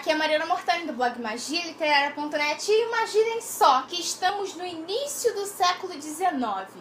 aqui é a Mariana Mortani do blog magialiterária.net e imaginem só que estamos no início do século XIX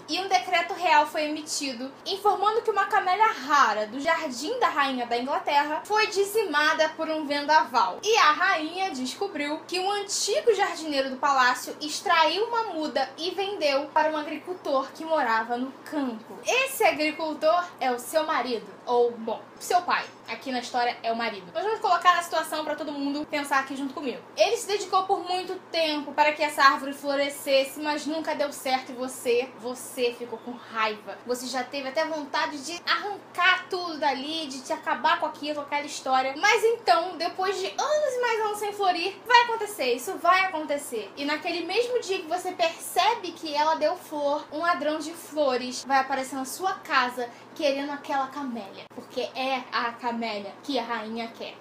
e um decreto real foi emitido informando que uma camélia rara do jardim da rainha da Inglaterra foi dizimada por um vendaval. E a rainha descobriu que um antigo jardineiro do palácio extraiu uma muda e vendeu para um agricultor que morava no campo. Esse agricultor é o seu marido, ou, bom, seu pai. Aqui na história é o marido. Nós vamos colocar na situação para todo mundo pensar aqui junto comigo. Ele se dedicou por muito tempo para que essa árvore florescesse, mas nunca deu certo e você ficou com raiva. Você já teve até vontade de arrancar tudo dali, de te acabar com aquilo, com aquela história. Mas então, depois de anos e mais anos sem florir, vai acontecer, isso vai acontecer. E naquele mesmo dia que você percebe que ela deu flor, um ladrão de flores vai aparecer na sua casa querendo aquela camélia, porque é a camélia que a rainha quer.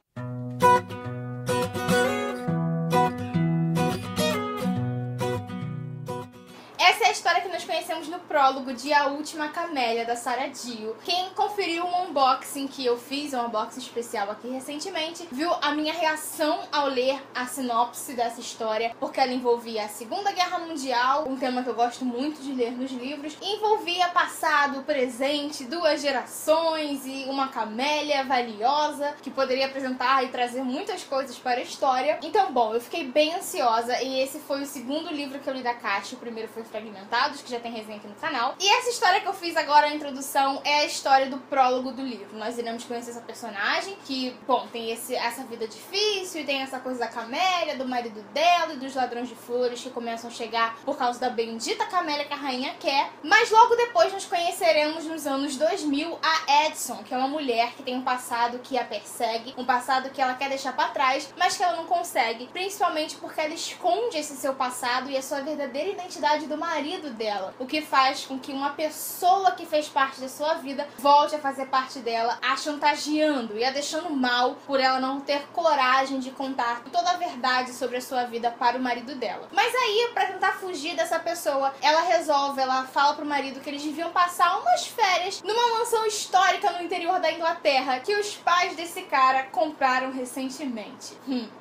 Essa é a história que nós conhecemos no prólogo de A Última Camélia, da Sarah Dio. Quem conferiu um unboxing que eu fiz, um unboxing especial aqui recentemente, viu a minha reação ao ler a sinopse dessa história, porque ela envolvia a Segunda Guerra Mundial, um tema que eu gosto muito de ler nos livros, envolvia passado, presente, duas gerações e uma camélia valiosa que poderia apresentar e trazer muitas coisas para a história. Então, bom, eu fiquei bem ansiosa e esse foi o segundo livro que eu li da caixa. O primeiro foi Fragmentados, que já tem resenha aqui no canal. E essa história que eu fiz agora, a introdução, é a história do prólogo do livro. Nós iremos conhecer essa personagem que, bom, tem essa vida difícil e tem essa coisa da camélia, do marido dela e dos ladrões de flores que começam a chegar por causa da bendita camélia que a rainha quer. Mas logo depois nós conheceremos, nos anos 2000, a Edson, que é uma mulher que tem um passado que a persegue, um passado que ela quer deixar pra trás, mas que ela não consegue, principalmente porque ela esconde esse seu passado e a sua verdadeira identidade do marido dela, o que faz com que uma pessoa que fez parte da sua vida volte a fazer parte dela, a chantageando e a deixando mal por ela não ter coragem de contar toda a verdade sobre a sua vida para o marido dela. Mas aí, pra tentar fugir dessa pessoa, ela fala pro marido que eles deviam passar umas férias numa mansão histórica no interior da Inglaterra que os pais desse cara compraram recentemente.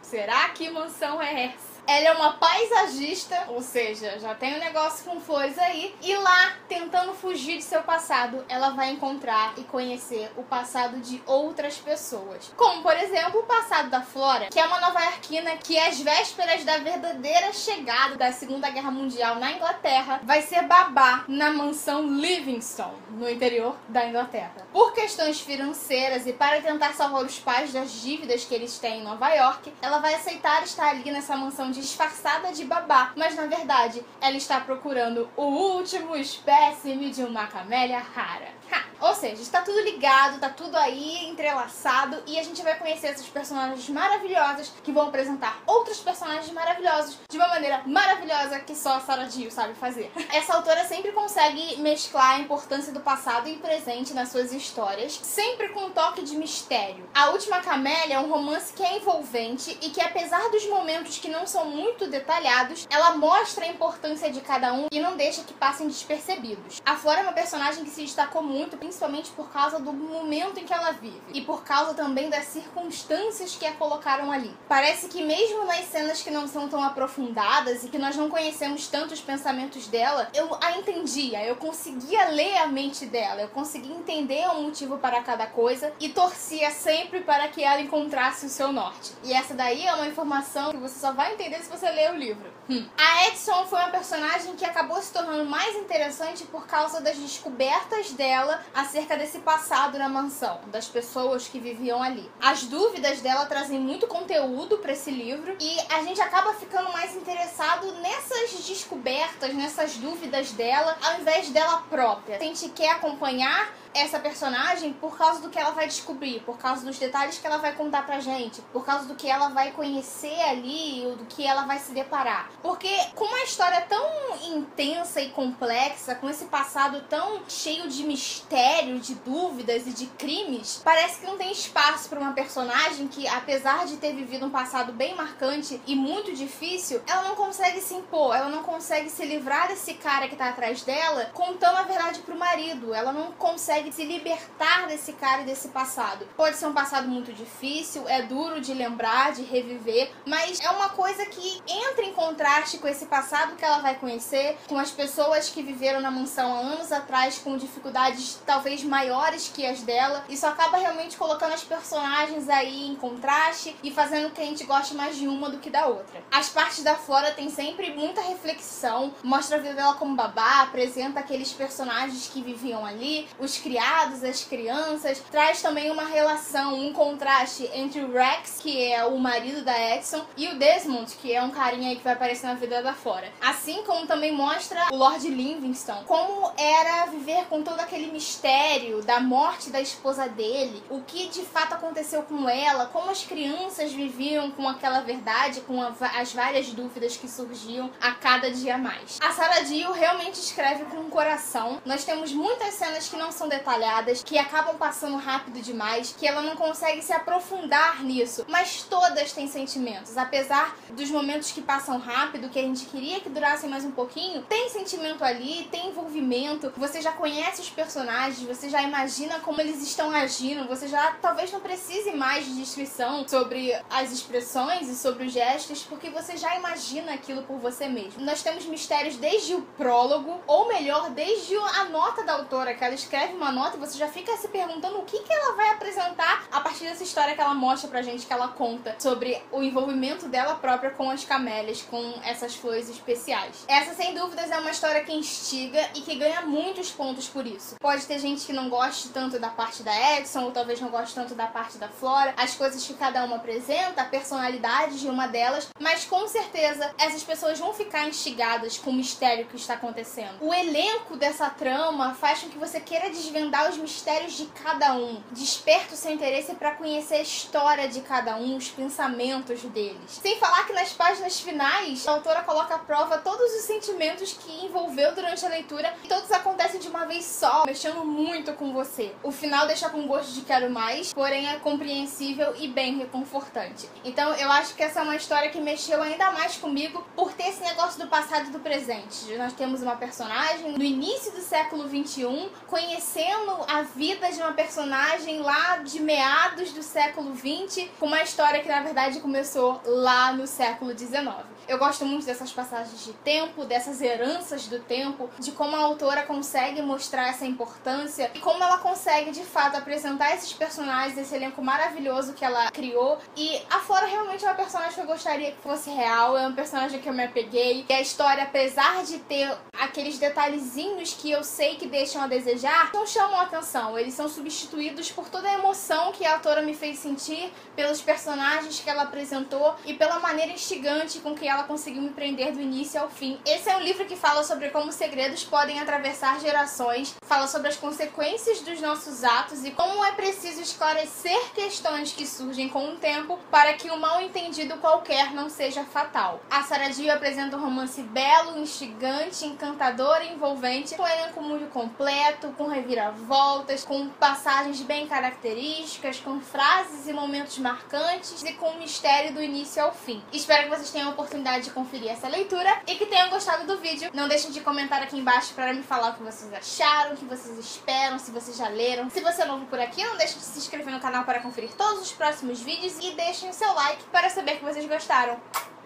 Será que mansão é essa? Ela é uma paisagista, ou seja, já tem um negócio com flores aí, e lá, tentando fugir de seu passado, ela vai encontrar e conhecer o passado de outras pessoas. Como, por exemplo, o passado da Flora, que é uma nova-iorquina que, às vésperas da verdadeira chegada da Segunda Guerra Mundial na Inglaterra, vai ser babá na mansão Livingston, no interior da Inglaterra. Por questões financeiras e para tentar salvar os pais das dívidas que eles têm em Nova York, ela vai aceitar estar ali nessa mansão disfarçada de babá, mas na verdade ela está procurando o último espécime de uma camélia rara. Ou seja, está tudo ligado, tá tudo aí entrelaçado e a gente vai conhecer essas personagens maravilhosas que vão apresentar outros personagens maravilhosos de uma maneira maravilhosa que só a Sarah Dio sabe fazer. Essa autora sempre consegue mesclar a importância do passado e presente nas suas histórias, sempre com um toque de mistério. A Última Camélia é um romance que é envolvente e que, apesar dos momentos que não são muito detalhados, ela mostra a importância de cada um e não deixa que passem despercebidos. A Flora é uma personagem que se destacou muito, principalmente por causa do momento em que ela vive e por causa também das circunstâncias que a colocaram ali. Parece que mesmo nas cenas que não são tão aprofundadas e que nós não conhecemos tanto os pensamentos dela, eu a entendia, eu conseguia ler a mente dela, eu conseguia entender o motivo para cada coisa e torcia sempre para que ela encontrasse o seu norte. E essa daí é uma informação que você só vai entender se você ler o livro. A Edson foi uma personagem que acabou se tornando mais interessante por causa das descobertas dela acerca desse passado na mansão, das pessoas que viviam ali. As dúvidas dela trazem muito conteúdo para esse livro e a gente acaba ficando mais interessado nessas descobertas, nessas dúvidas dela, ao invés dela própria. A gente quer acompanhar essa personagem por causa do que ela vai descobrir, por causa dos detalhes que ela vai contar pra gente, por causa do que ela vai conhecer ali, ou do que ela vai se deparar. Porque com uma história tão intensa e complexa, com esse passado tão cheio de mistério, de dúvidas e de crimes, parece que não tem espaço pra uma personagem que, apesar de ter vivido um passado bem marcante e muito difícil, ela não consegue se impor, ela não consegue se livrar desse cara que tá atrás dela, contando a verdade pro marido, ela não consegue consegue se libertar desse cara e desse passado. Pode ser um passado muito difícil, é duro de lembrar, de reviver, mas é uma coisa que entra em contraste com esse passado que ela vai conhecer, com as pessoas que viveram na mansão há anos atrás, com dificuldades talvez maiores que as dela. Isso acaba realmente colocando as personagens aí em contraste e fazendo que a gente goste mais de uma do que da outra. As partes da Flora tem sempre muita reflexão, mostra a vida dela como babá, apresenta aqueles personagens que viviam ali, os criados, as crianças, traz também uma relação, um contraste entre o Rex, que é o marido da Exxon, e o Desmond, que é um carinha aí que vai aparecer na vida da Flora. Assim como também mostra o Lord Livingston, como era viver com todo aquele mistério da morte da esposa dele, o que de fato aconteceu com ela, como as crianças viviam com aquela verdade, com as várias dúvidas que surgiam a cada dia mais. A Sarah Dio realmente escreve com o coração. Nós temos muitas cenas que não são detalhadas, que acabam passando rápido demais, que ela não consegue se aprofundar nisso, mas todas têm sentimentos. Apesar dos momentos que passam rápido, que a gente queria que durassem mais um pouquinho, tem sentimento ali, tem envolvimento, você já conhece os personagens, você já imagina como eles estão agindo, você já talvez não precise mais de descrição sobre as expressões e sobre os gestos, porque você já imagina aquilo por você mesmo. Nós temos mistérios desde o prólogo, ou melhor, desde a nota da autora, que ela escreve uma nota e você já fica se perguntando o que ela vai apresentar a partir dessa história que ela mostra pra gente, que ela conta sobre o envolvimento dela própria com as camélias, com essas flores especiais. Essa, sem dúvidas, é uma história que instiga e que ganha muitos pontos por isso. Pode ter gente que não goste tanto da parte da Exxon, ou talvez não goste tanto da parte da Flora, as coisas que cada uma apresenta, a personalidade de uma delas, mas com certeza essas pessoas vão ficar instigadas com o mistério que está acontecendo. O elenco dessa trama faz com que você queira desvendar os mistérios de cada um, desperta o seu interesse para conhecer a história de cada um, os pensamentos deles. Sem falar que nas páginas finais, a autora coloca à prova todos os sentimentos que envolveu durante a leitura e todos acontecem de uma vez só, mexendo muito com você. O final deixa com gosto de quero mais, porém é compreensível e bem reconfortante. Então eu acho que essa é uma história que mexeu ainda mais comigo por ter esse negócio do passado e do presente. Nós temos uma personagem no início do século XXI, conhecendo a vida de uma personagem lá de meados do século XX, com uma história que na verdade começou lá no século XIX. Eu gosto muito dessas passagens de tempo, dessas heranças do tempo, de como a autora consegue mostrar essa importância e como ela consegue de fato apresentar esses personagens, esse elenco maravilhoso que ela criou. E a Flora realmente é uma personagem que eu gostaria que fosse real, é um personagem que eu me apeguei. E a história, apesar de ter aqueles detalhezinhos que eu sei que deixam a desejar, não chamam a atenção. Eles são substituídos por toda a emoção que a autora me fez sentir, pelos personagens que ela apresentou e pela maneira instigante com que ela conseguiu me prender do início ao fim. Esse é um livro que fala sobre como segredos podem atravessar gerações, fala sobre as consequências dos nossos atos e como é preciso esclarecer questões que surgem com o tempo para que um mal entendido qualquer não seja fatal. A Sarah Dio apresenta um romance belo, instigante, encantador e envolvente, com um elenco muito completo, com reviravoltas, com passagens bem características, com frases e momentos marcantes e com o mistério do início ao fim. Espero que vocês tenham a oportunidade de conferir essa leitura e que tenham gostado do vídeo. Não deixem de comentar aqui embaixo para me falar o que vocês acharam, o que vocês esperam, se vocês já leram. Se você é novo por aqui, não deixe de se inscrever no canal para conferir todos os próximos vídeos e deixem o seu like para saber que vocês gostaram.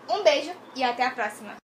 Um beijo e até a próxima!